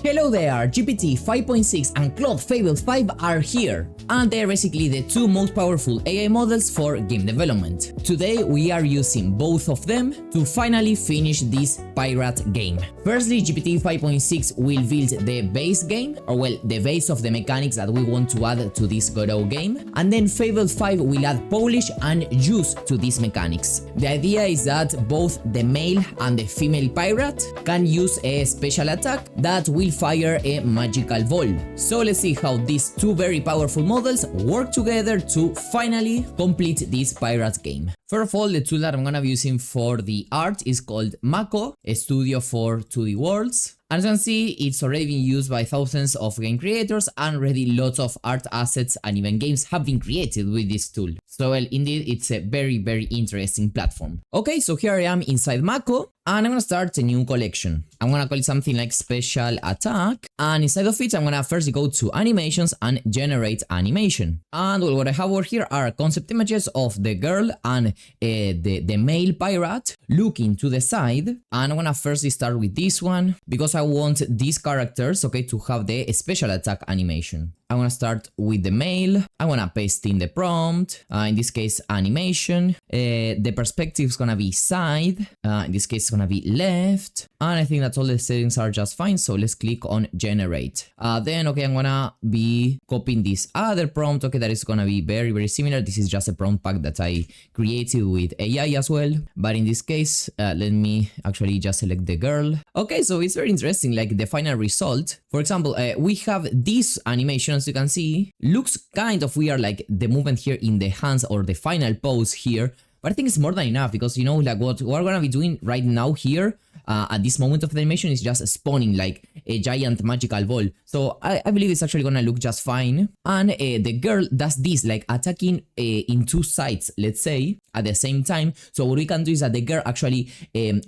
Hello there, GPT 5.6 and Claude Fable 5 are here, and they're basically the two most powerful AI models for game development. Today we are using both of them to finally finish this pirate game. Firstly, GPT 5.6 will build the base game, or well, the base of the mechanics that we want to add to this Godot game, and then Fable 5 will add polish and juice to these mechanics. The idea is that both the male and the female pirate can use a special attack that will fire a magical ball. So let's see how these two very powerful models work together to finally complete this pirate game. First of all, the tool that I'm gonna be using for the art is called Makko, a studio for 2D worlds. As you can see, it's already been used by thousands of game creators, and already lots of art assets and even games have been created with this tool. So well, indeed, it's a very interesting platform. Okay, so here I am inside Makko, and I'm gonna start a new collection. I'm gonna call it something like special attack, and inside of it, I'm gonna first go to animations and generate animation. And well, what I have over here are concept images of the girl and the male pirate looking to the side. And I'm gonna first start with this one because I want these characters, okay, to have the special attack animation. I'm gonna start with the male. I'm gonna paste in the prompt, in this case animation. The perspective is gonna be side, in this case it's gonna be left, and I think that all the settings are just fine, so let's click on generate. Then okay, I'm gonna be copying this other prompt, okay, that is gonna be very similar. This is just a prompt pack that I created with AI as well, but in this case let me actually just select the girl. Okay, so it's very interesting, like the final result. For example, we have this animation, as you can see, looks kind of weird, like the movement here in the hands or the final pose here, but I think it's more than enough because, you know, like what we're gonna be doing right now here at this moment of the animation is just spawning like a giant magical ball. So I believe it's actually gonna look just fine. And the girl does this, like attacking in two sides, let's say, at the same time. So what we can do is that the girl actually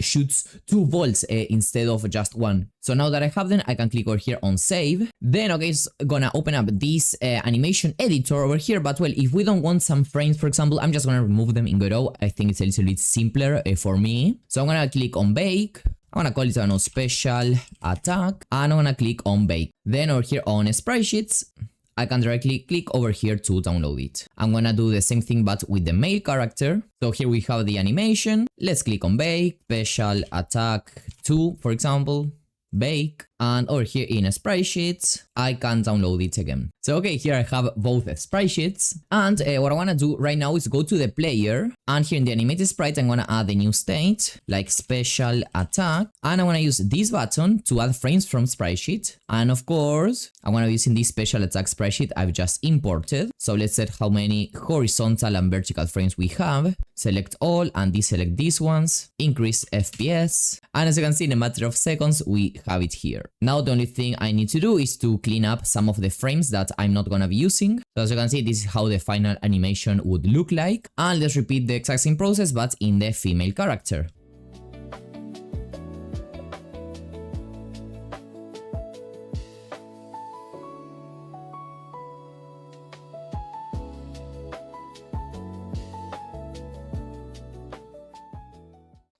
shoots two balls instead of just one. So now that I have them, I can click over here on save. Then okay, it's gonna open up this animation editor over here. But well, if we don't want some frames, for example, I'm just gonna remove them in Godot. I think it's a little bit simpler for me. So I'm gonna click on bake. I'm gonna call it a special attack, and I'm gonna click on bake. Then over here on sprite sheets, I can directly click over here to download it. I'm gonna do the same thing but with the male character. So here we have the animation. Let's click on bake, special attack 2, for example, bake, and over here in sprite sheets, I can download it again. So okay, here I have both sprite sheets, and what I want to do right now is go to the player, and here in the animated sprite, I'm gonna add a new state, like special attack, and I want to use this button to add frames from sprite sheet, and of course, I'm gonna be using this special attack sprite sheet I've just imported. So let's set how many horizontal and vertical frames we have, select all, and deselect these ones, increase FPS, and as you can see, in a matter of seconds, we have it here. Now the only thing I need to do is to clean up some of the frames that I'm not gonna be using. So as you can see, this is how the final animation would look like. And let's repeat the exact same process but in the female character.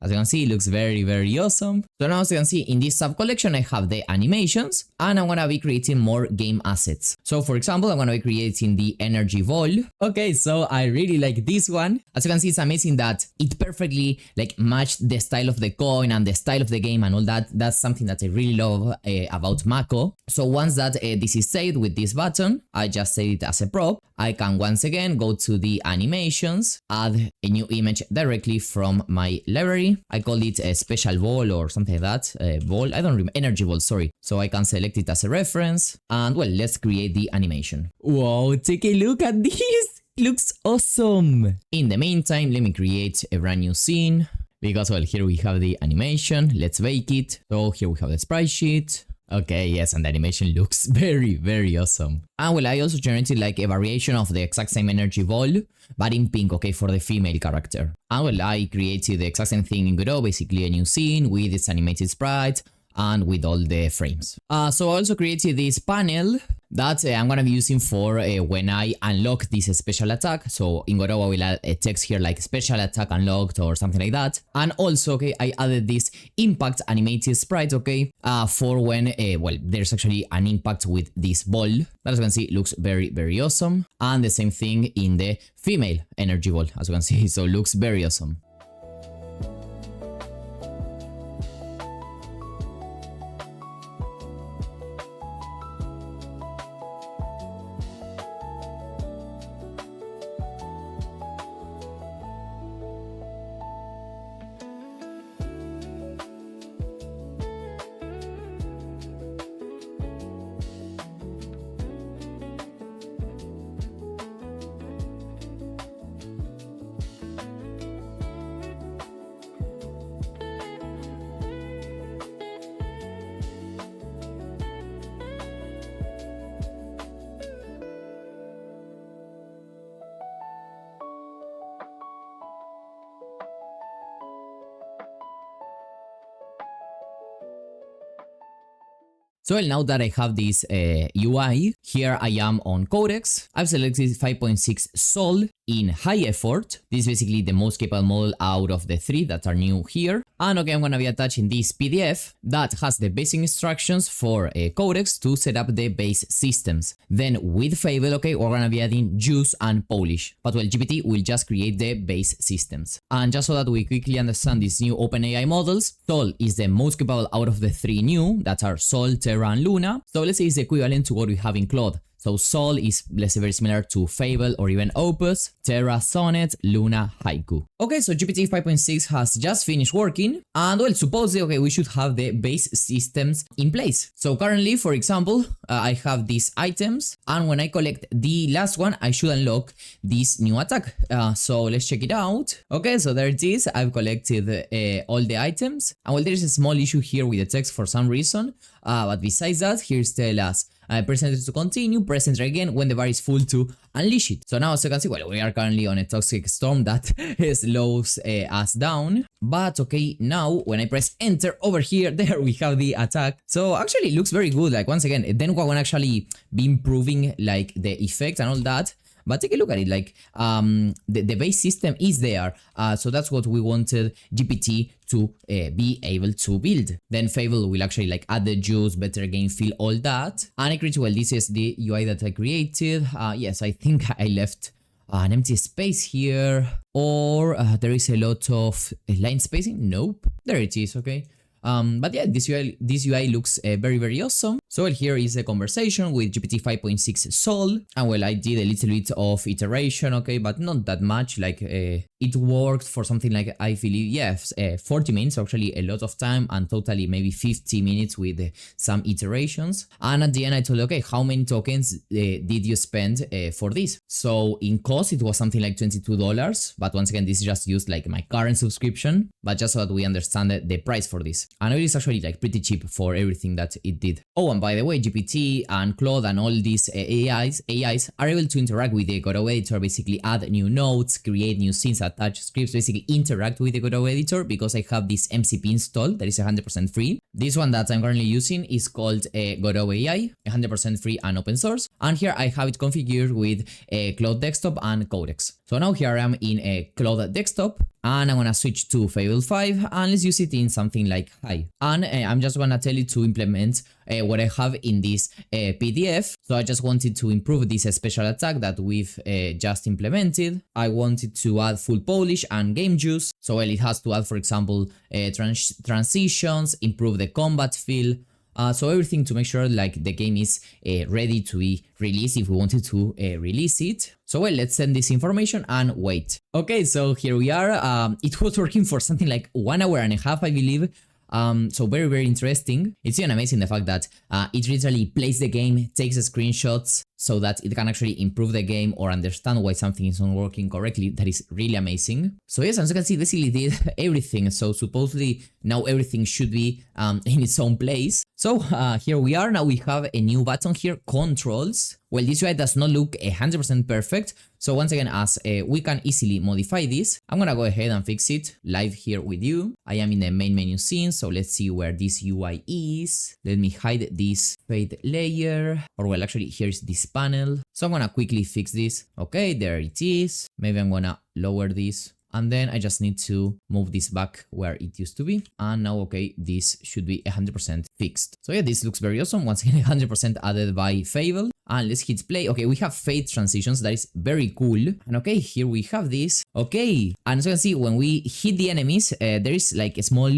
As you can see, it looks very awesome. So now as you can see, in this sub collection, I have the animations, and I'm gonna be creating more game assets. So for example, I'm gonna be creating the energy ball. Okay, so I really like this one. As you can see, it's amazing that it perfectly like matched the style of the coin and the style of the game and all that. That's something that I really love about Makko. So once that this is saved with this button, I just save it as a prop. I can once again go to the animations, add a new image directly from my library. I call it a special ball or something like that. Ball, I don't remember, energy ball, sorry. So I can select it as a reference, and well, let's create the animation. Wow, take a look at this. It looks awesome. In the meantime, let me create a brand new scene because well, here we have the animation. Let's bake it. So here we have the sprite sheet. Okay, yes, and the animation looks very awesome. And well, I also generated like a variation of the exact same energy ball, but in pink, okay, for the female character. And well, I created the exact same thing in Godot, basically a new scene with its animated sprite and with all the frames. So I also created this panel that I'm gonna be using for when I unlock this special attack. So in Godot I will add a text here like special attack unlocked or something like that. And also, okay, I added this impact animated sprite, okay, for when, well, there's actually an impact with this ball. That, as you can see, looks very, very awesome. And the same thing in the female energy ball, as you can see, so looks very awesome. So well, now that I have this UI, here I am on Codex. I've selected 5.6 Sol in high effort. This is basically the most capable model out of the 3 that are new here. And okay, I'm gonna be attaching this PDF that has the basic instructions for Codex to set up the base systems. Then with Fable, okay, we're gonna be adding Juice and Polish. But well, GPT will just create the base systems. And just so that we quickly understand these new OpenAI models, Sol is the most capable out of the 3 new that are Sol, Terra, and Luna. So let's say it's equivalent to what we have in Claude. So Sol is, let's say, very similar to Fable or even Opus, Terra, Sonnet, Luna, Haiku. Okay, so GPT 5.6 has just finished working, and well, supposedly, okay, we should have the base systems in place. So currently, for example, I have these items, and when I collect the last one, I should unlock this new attack. So let's check it out. Okay, so there it is. I've collected all the items, and well, there's a small issue here with the text for some reason, but besides that, here's the last. Press enter to continue, press enter again when the bar is full to unleash it. So now, as you can see, well, we are currently on a toxic storm that slows us down. But okay, now when I press enter over here, there we have the attack. So actually it looks very good. Like once again, then we're gonna actually be improving like the effect and all that. But take a look at it, like the base system is there, so that's what we wanted GPT to be able to build. Then Fable will actually like add the juice, better game feel, all that. And I created, well, this is the UI that I created. Yes, I think I left an empty space here, or there is a lot of line spacing. Nope, there it is. Okay. But yeah, this UI looks very, very awesome. So well, here is a conversation with GPT 5.6 Sol, and well, I did a little bit of iteration, okay, but not that much. Like it worked for something like, I believe, yes, 40 minutes, actually a lot of time, and totally maybe 50 minutes with some iterations. And at the end I told, okay, how many tokens did you spend for this? So in cost it was something like $22, but once again, this is just used like my current subscription, but just so that we understand the price for this. And it is actually like pretty cheap for everything that it did. Oh, and by the way, GPT and Claude and all these AIs are able to interact with the Godot editor, basically add new nodes, create new scenes, attach scripts, basically interact with the Godot editor, because I have this MCP installed that is 100% free. This one that I'm currently using is called Godot AI, 100% free and open source. And here I have it configured with Claude Desktop and Codex. So now here I am in Claude Desktop, and I'm gonna switch to Fable 5, and let's use it in something like high. And I'm just gonna tell it to implement what I have in this PDF. So I just wanted to improve this special attack that we've just implemented. I wanted to add full polish and game juice. So well, it has to add, for example, transitions, improve the combat feel. So everything to make sure like the game is ready to be released if we wanted to release it. So well, let's send this information and wait. Okay, so here we are. It was working for something like 1 hour and a half, I believe. So very, very interesting. It's even amazing the fact that it literally plays the game, takes screenshots so that it can actually improve the game or understand why something is not working correctly. That is really amazing. So yes, as you can see, basically did everything. So supposedly now everything should be in its own place. So here we are. Now we have a new button here, controls. Well, this UI does not look 100% perfect. So once again, as we can easily modify this, I'm gonna go ahead and fix it live here with you. I am in the main menu scene, so let's see where this UI is. Let me hide this fade layer, or well, actually here's this panel. So I'm gonna quickly fix this. Okay, there it is. Maybe I'm gonna lower this. And then I just need to move this back where it used to be. And now, okay, this should be 100% fixed. So yeah, this looks very awesome. Once again, 100% added by Fable. And let's hit play. Okay, we have fade transitions. That is very cool. And okay, here we have this. Okay, and as you can see, when we hit the enemies, there is like a small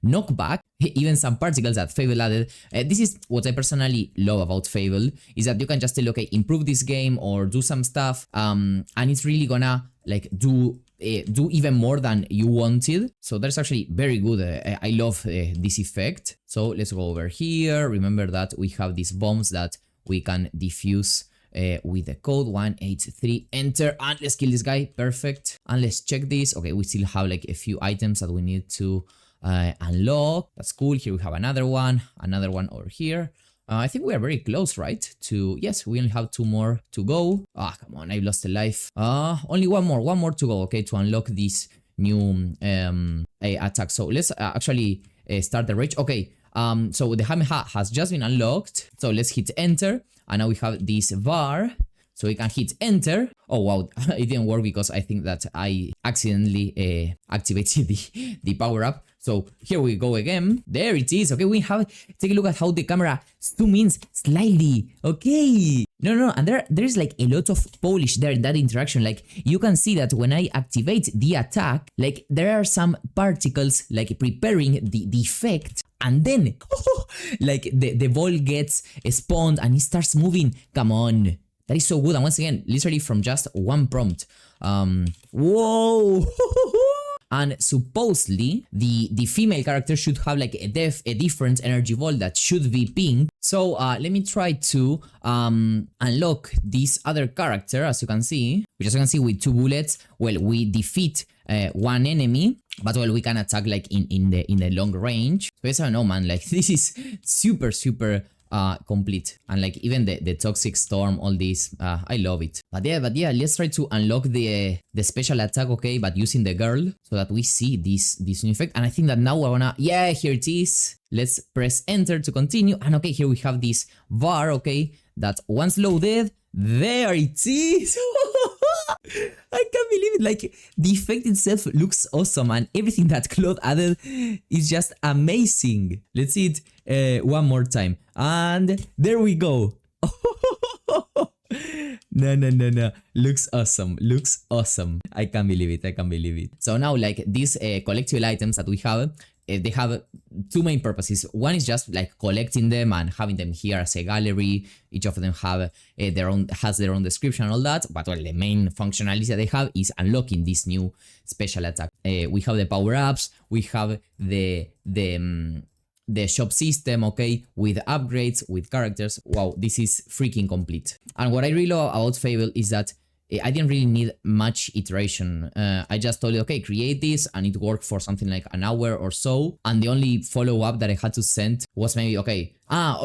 knockback, even some particles that Fable added. This is what I personally love about Fable, is that you can just tell, okay, improve this game or do some stuff, and it's really gonna like do even more than you wanted. So that's actually very good. I love this effect. So let's go over here. Remember that we have these bombs that we can diffuse with the code 183, enter, and let's kill this guy. Perfect. And let's check this. Okay, we still have like a few items that we need to unlock. That's cool. Here we have another one over here. I think we are very close, right? Yes, we only have 2 more to go. Ah, come on, I lost a life. Only one more to go, okay, to unlock this new attack. So let's actually start the rage. Okay, so the hammer has just been unlocked. So let's hit enter, and now we have this bar. So we can hit enter. Oh wow, it didn't work because I think that I accidentally activated the power up. So here we go again. There it is. Okay, we have, take a look at how the camera zoom in slightly. Okay. No, and there's like a lot of polish there in that interaction. Like you can see that when I activate the attack, like there are some particles like preparing the effect. And then like the ball gets spawned and it starts moving. Come on. That is so good. And once again, literally from just one prompt. Whoa. And supposedly the female character should have like a different energy ball that should be pink. So let me try to unlock this other character, as you can see, which as you can see with 2 bullets, well, we defeat one enemy, but well, we can attack like in the long range. So yes, I don't know, man, like this is super complete. And like even the toxic storm, all this, I love it. But yeah, let's try to unlock the special attack, okay, but using the girl, so that we see this new effect. And I think that now we're gonna, yeah, here it is. Let's press enter to continue. And okay, here we have this bar, okay, that once loaded, there it is. I can't believe it. Like the effect itself looks awesome, and everything that Claude added is just amazing. Let's see it one more time, and there we go. No, looks awesome. I can't believe it. So now, like these collectible items that we have, they have 2 main purposes. One is just like collecting them and having them here as a gallery. Each of them have has their own description and all that. But well, the main functionality that they have is unlocking this new special attack. We have the power-ups. We have the shop system, okay, with upgrades, with characters. Wow, this is freaking complete. And what I really love about Fable is that I didn't really need much iteration. I just told it, okay, create this, and it worked for something like an hour or so. And the only follow-up that I had to send was maybe, okay,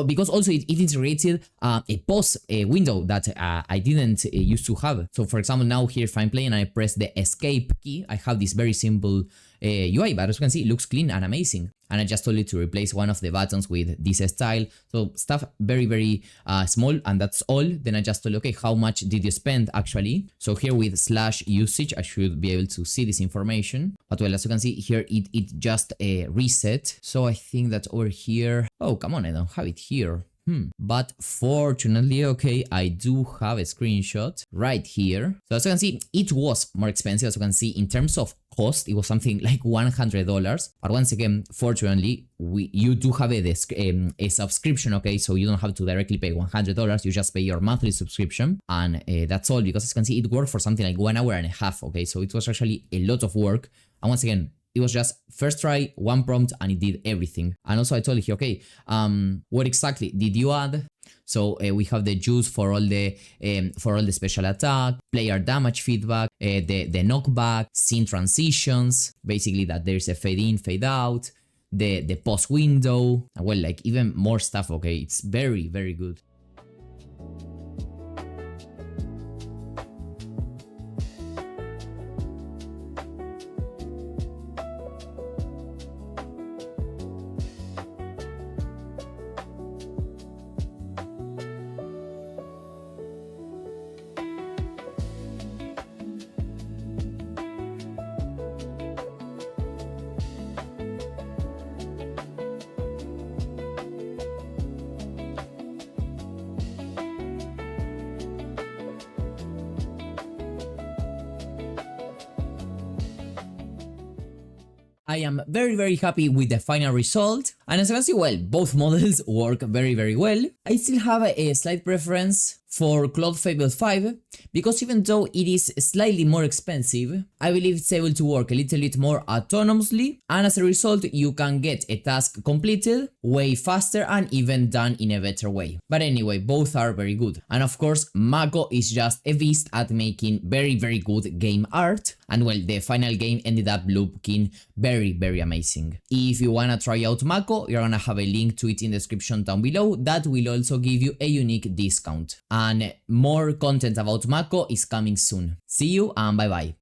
because also it integrated a pause window that I didn't used to have. So for example, now here if I'm playing and I press the escape key, I have this very simple UI, but as you can see, it looks clean and amazing. And I just told it to replace one of the buttons with this style. So stuff very small, and that's all. Then I just told, okay, how much did you spend actually? So here with /usage, I should be able to see this information. But well, as you can see here, it just reset. So I think that over here, oh, come on, I don't have it here. But fortunately, okay, I do have a screenshot right here. So as you can see, it was more expensive. As you can see, in terms of cost, it was something like $100. But once again, fortunately, you do have a subscription, okay? So you don't have to directly pay $100. You just pay your monthly subscription. And that's all, because as you can see, it worked for something like 1 hour and a half, okay? So it was actually a lot of work. And once again, it was just first try, one prompt, and it did everything. And also I told you, okay, what exactly did you add? So we have the juice for all the special attack, player damage feedback, the knockback, scene transitions, basically that there's a fade in, fade out. the pause window, well, like even more stuff, okay? It's very, very good. I am very, very happy with the final result, and as you can see, well, both models work very, very well. I still have a slight preference for Claude Fable 5, because even though it is slightly more expensive, I believe it's able to work a little bit more autonomously, and as a result you can get a task completed way faster and even done in a better way. But anyway, both are very good. And of course, Makko is just a beast at making very, very good game art, and well, the final game ended up looking very, very amazing. If you wanna try out Makko, you're gonna have a link to it in the description down below that will also give you a unique discount. And more content about Makko is coming soon. See you and bye bye.